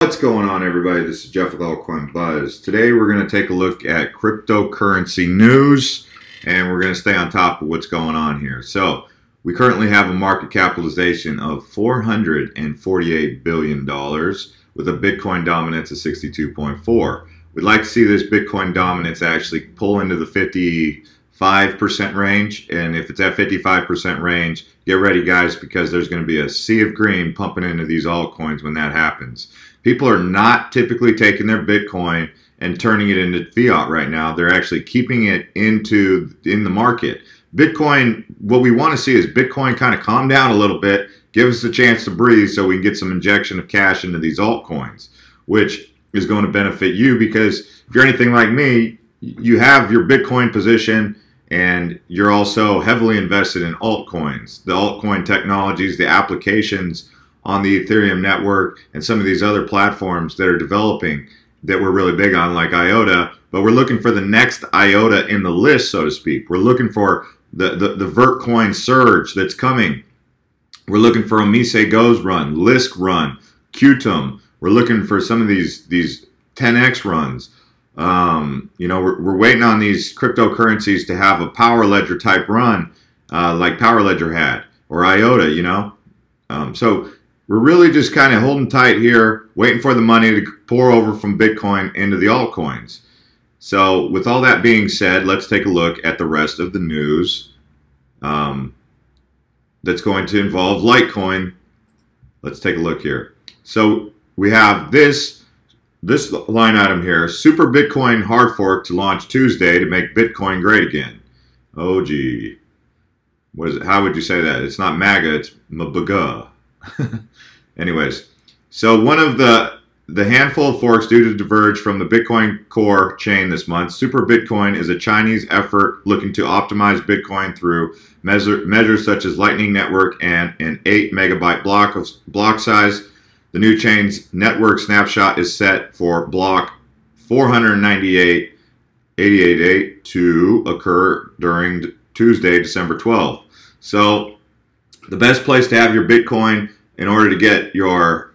What's going on, everybody? This is Jeff with Altcoin Buzz. Today we're going to take a look at cryptocurrency news, and we're going to stay on top of what's going on here. So we currently have a market capitalization of $448 billion with a Bitcoin dominance of 62.4. We'd like to see this Bitcoin dominance actually pull into the 55% range, and if it's at 55% range, get ready, guys, because there's going to be a sea of green pumping into these altcoins when that happens. People are not typically taking their Bitcoin and turning it into fiat right now. They're actually keeping it in the market. Bitcoin, what we want to see is Bitcoin kind of calm down a little bit, give us a chance to breathe so we can get some injection of cash into these altcoins, which is going to benefit you because if you're anything like me, you have your Bitcoin position and you're also heavily invested in altcoins, the altcoin technologies, the applications on the Ethereum network and some of these other platforms that are developing that we're really big on, like IOTA, but we're looking for the next IOTA in the list, so to speak. We're looking for the Vertcoin surge that's coming. We're looking for Omise Go's run, Lisk run, Qtum. We're looking for some of these 10x runs. You know, we're waiting on these cryptocurrencies to have a Power Ledger type run, like Power Ledger had, or IOTA, you know. So we're really just kind of holding tight here, waiting for the money to pour over from Bitcoin into the altcoins. So with all that being said, let's take a look at the rest of the news that's going to involve Litecoin. Let's take a look here. So we have this line item here: Super Bitcoin hard fork to launch Tuesday to make Bitcoin great again. Oh gee, what is it? How would you say that? It's not MAGA, it's MBGA. Anyways, so one of the handful of forks due to diverge from the Bitcoin Core chain this month. Super Bitcoin is a Chinese effort looking to optimize Bitcoin through measures such as Lightning Network and an 8 megabyte block size. The new chain's network snapshot is set for block 498.888 to occur during Tuesday, December 12th. So the best place to have your Bitcoin in order to get your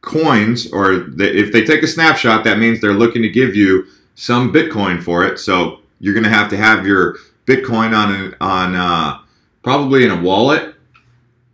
coins, or if they take a snapshot, that means they're looking to give you some Bitcoin for it. So you're going to have your Bitcoin on probably in a wallet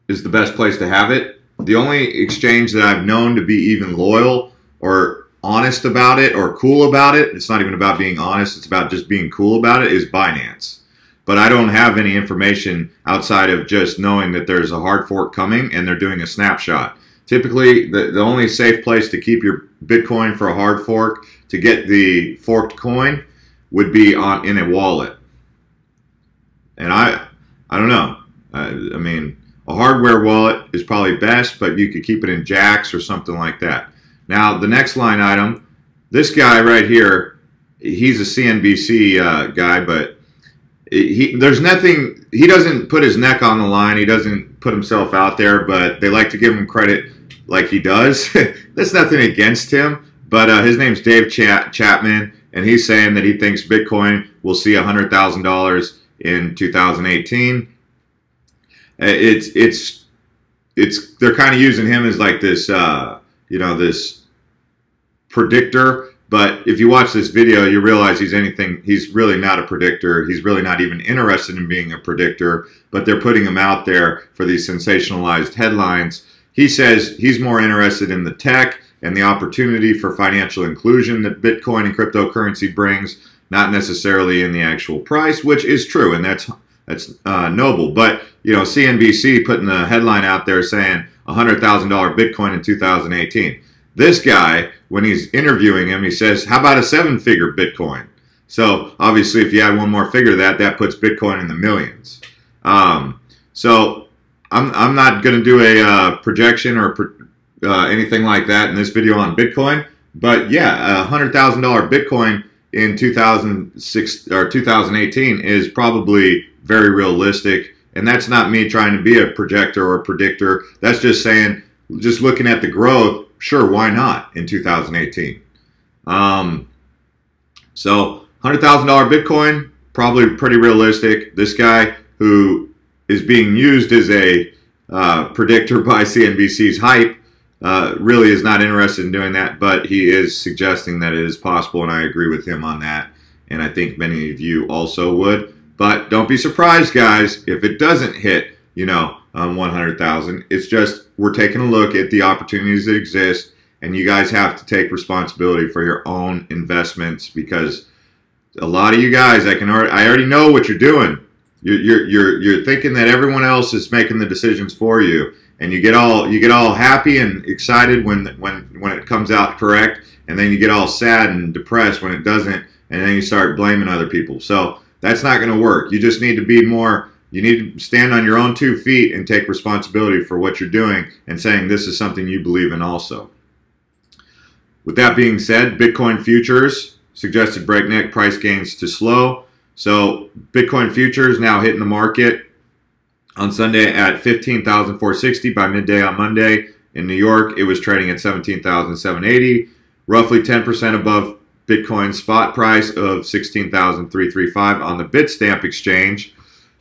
is the best place to have it. The only exchange that I've known to be even loyal or honest about it or cool about it, it's not even about being honest, it's about just being cool about it, is Binance. But I don't have any information outside of just knowing that there's a hard fork coming and they're doing a snapshot. Typically, the only safe place to keep your Bitcoin for a hard fork to get the forked coin would be in a wallet. And I don't know. I mean, a hardware wallet is probably best, but you could keep it in Jax or something like that. Now, the next line item, this guy right here, he's a CNBC guy, but there's nothing, he doesn't put his neck on the line, he doesn't put himself out there, but they like to give him credit like he does. There's nothing against him, but his name's Dave Chapman, and he's saying that he thinks Bitcoin will see $100,000 in 2018. They're kind of using him as like this, you know, this predictor. But if you watch this video, you realize he's really not a predictor. He's really not even interested in being a predictor, but they're putting him out there for these sensationalized headlines. He says he's more interested in the tech and the opportunity for financial inclusion that Bitcoin and cryptocurrency brings, not necessarily in the actual price, which is true, and that's noble. But, you know, CNBC putting the headline out there saying $100,000 Bitcoin in 2018. This guy, when he's interviewing him, he says, how about a 7-figure Bitcoin? So obviously, if you add one more figure to that, that puts Bitcoin in the millions. So I'm not going to do a projection or anything like that in this video on Bitcoin. But yeah, $100,000 Bitcoin in 2018 is probably very realistic. And that's not me trying to be a projector or a predictor. That's just saying, just looking at the growth, sure, why not in 2018? So $100,000 Bitcoin, probably pretty realistic. This guy who is being used as a predictor by CNBC's hype really is not interested in doing that, but he is suggesting that it is possible, and I agree with him on that, and I think many of you also would. But don't be surprised, guys, if it doesn't hit, 100,000. It's just we're taking a look at the opportunities that exist, and you guys have to take responsibility for your own investments, because a lot of you guys, I already know what you're doing. You're thinking that everyone else is making the decisions for you, and you get all happy and excited when it comes out correct, and then you get all sad and depressed when it doesn't, and then you start blaming other people. So that's not going to work. You just need to be more. You need to stand on your own 2 feet and take responsibility for what you're doing and saying this is something you believe in also. With that being said, Bitcoin futures suggested breakneck price gains to slow. So Bitcoin futures now hitting the market on Sunday at 15,460 by midday on Monday. In New York, it was trading at 17,780, roughly 10% above Bitcoin spot price of 16,335 on the Bitstamp exchange.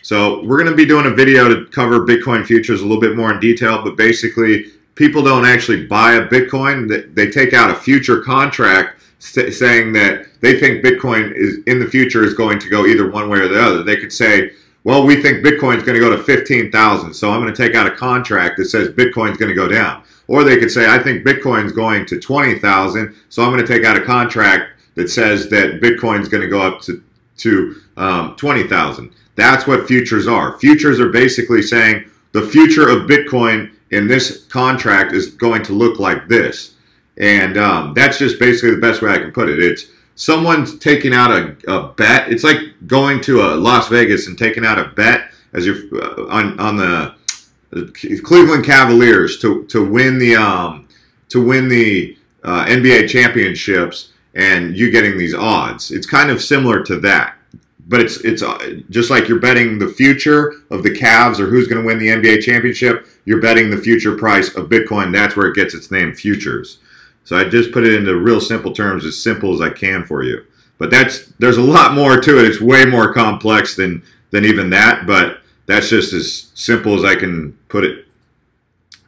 So we're going to be doing a video to cover Bitcoin futures a little bit more in detail, but basically people don't actually buy a Bitcoin. They take out a future contract saying that they think Bitcoin is in the future is going to go either one way or the other. They could say, well, we think Bitcoin is going to go to 15,000, so I'm going to take out a contract that says Bitcoin is going to go down. Or they could say, I think Bitcoin is going to 20,000, so I'm going to take out a contract that says that Bitcoin is going to go up to 20,000. That's what futures are. Futures are basically saying the future of Bitcoin in this contract is going to look like this. And that's just basically the best way I can put it. It's someone's taking out a bet. It's like going to Las Vegas and taking out a bet as you're on the Cleveland Cavaliers to win the NBA championships, and you getting these odds. It's kind of similar to that. But it's just like you're betting the future of the Cavs or who's going to win the NBA championship. You're betting the future price of Bitcoin. That's where it gets its name, futures. So I just put it into real simple terms, as simple as I can for you. But there's a lot more to it. It's way more complex than even that. But that's just as simple as I can put it.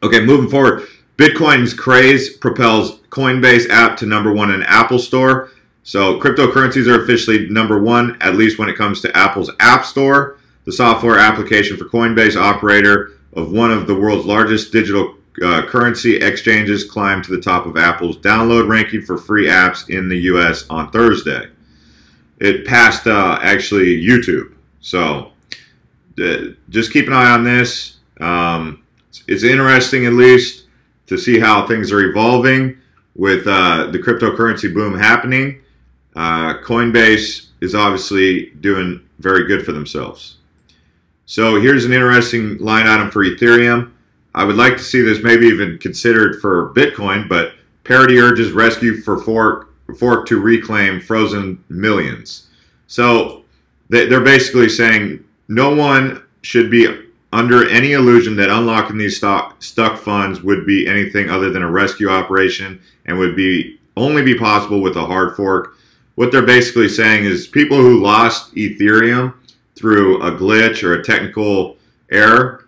Okay, moving forward. Bitcoin's craze propels Coinbase App to #1 in Apple Store. So cryptocurrencies are officially #1, at least when it comes to Apple's App Store. The software application for Coinbase, operator of one of the world's largest digital currency exchanges, climbed to the top of Apple's download ranking for free apps in the US on Thursday. It passed actually YouTube. So just keep an eye on this. It's interesting, at least, to see how things are evolving with the cryptocurrency boom happening. Coinbase is obviously doing very good for themselves. So here's an interesting line item for Ethereum. I would like to see this maybe even considered for Bitcoin, but parity urges rescue for fork to reclaim frozen millions. So they're basically saying no one should be under any illusion that unlocking these stuck funds would be anything other than a rescue operation and would only be possible with a hard fork. What they're basically saying is people who lost Ethereum through a glitch or a technical error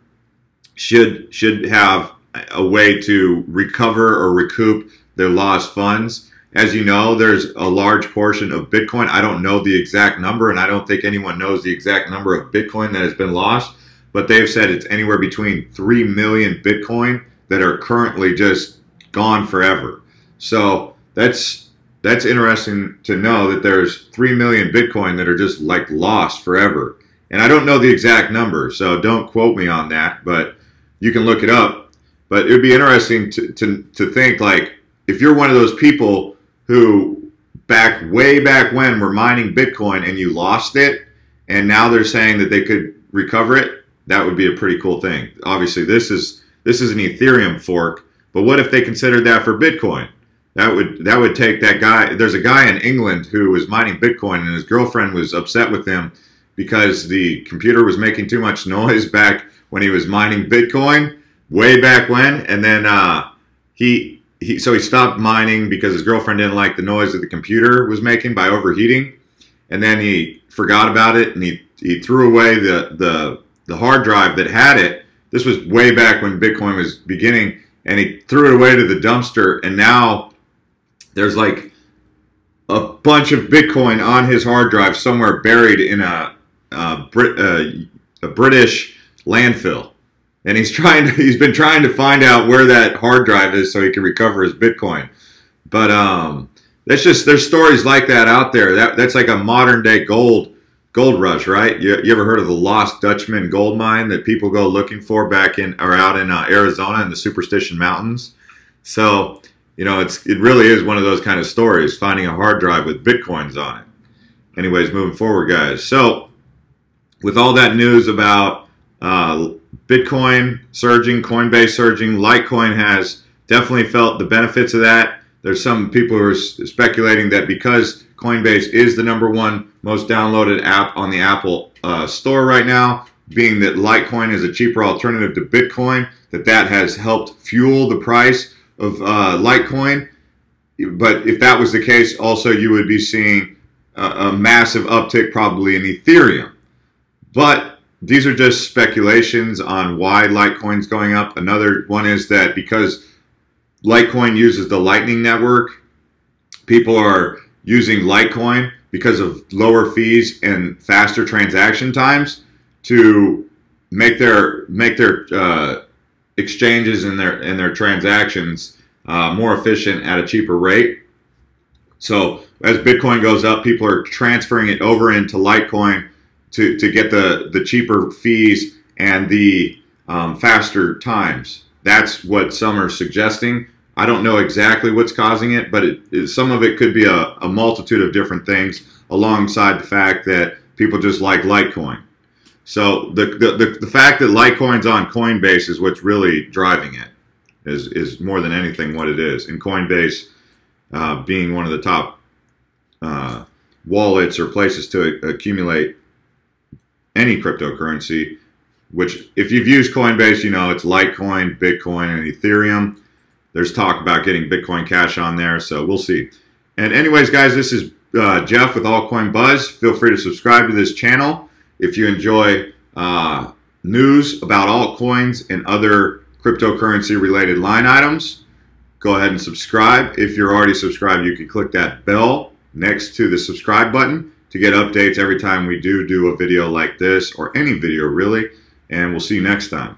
should have a way to recover or recoup their lost funds. As you know, there's a large portion of Bitcoin. I don't know the exact number, and I don't think anyone knows the exact number of Bitcoin that has been lost, but they've said it's anywhere between 3 million Bitcoin that are currently just gone forever. So that's interesting to know that there's 3 million Bitcoin that are just like lost forever. And I don't know the exact number, so don't quote me on that, but you can look it up. But it would be interesting to think, like, if you're one of those people who way back when were mining Bitcoin and you lost it, and now they're saying that they could recover it, that would be a pretty cool thing. Obviously, this is an Ethereum fork, but what if they considered that for Bitcoin? That would take that guy. There's a guy in England who was mining Bitcoin, and his girlfriend was upset with him because the computer was making too much noise back when he was mining Bitcoin way back when, and then so he stopped mining because his girlfriend didn't like the noise that the computer was making by overheating, and then he forgot about it and he threw away the hard drive that had it. This was way back when Bitcoin was beginning, and he threw it away to the dumpster, and now there's like a bunch of Bitcoin on his hard drive somewhere buried in a British landfill. And he's been trying to find out where that hard drive is so he can recover his Bitcoin. But there's stories like that out there. That's like a modern day gold rush, right? You ever heard of the Lost Dutchman gold mine that people go looking for out in Arizona in the Superstition Mountains? So, you know, it really is one of those kind of stories, finding a hard drive with Bitcoins on it. Anyways, moving forward, guys. So, with all that news about Bitcoin surging, Coinbase surging, Litecoin has definitely felt the benefits of that. There's some people who are speculating that because Coinbase is the #1 most downloaded app on the Apple Store right now, being that Litecoin is a cheaper alternative to Bitcoin, that has helped fuel the price of Litecoin. But if that was the case, also you would be seeing a massive uptick probably in Ethereum. But these are just speculations on why Litecoin's going up. Another one is that because Litecoin uses the Lightning Network, people are using Litecoin because of lower fees and faster transaction times to make their exchanges and their transactions more efficient at a cheaper rate. So as Bitcoin goes up, people are transferring it over into Litecoin to get the cheaper fees and the faster times. That's what some are suggesting. I don't know exactly what's causing it, but some of it could be a multitude of different things alongside the fact that people just like Litecoin. So the fact that Litecoin's on Coinbase is what's really driving it, is more than anything what it is. And Coinbase being one of the top wallets or places to accumulate any cryptocurrency, which if you've used Coinbase, you know it's Litecoin, Bitcoin, and Ethereum. There's talk about getting Bitcoin Cash on there, so we'll see. And anyways, guys, this is Jeff with Altcoin Buzz. Feel free to subscribe to this channel if you enjoy news about altcoins and other cryptocurrency-related line items. Go ahead and subscribe. If you're already subscribed, you can click that bell next to the subscribe button to get updates every time we do a video like this, or any video really. And we'll see you next time.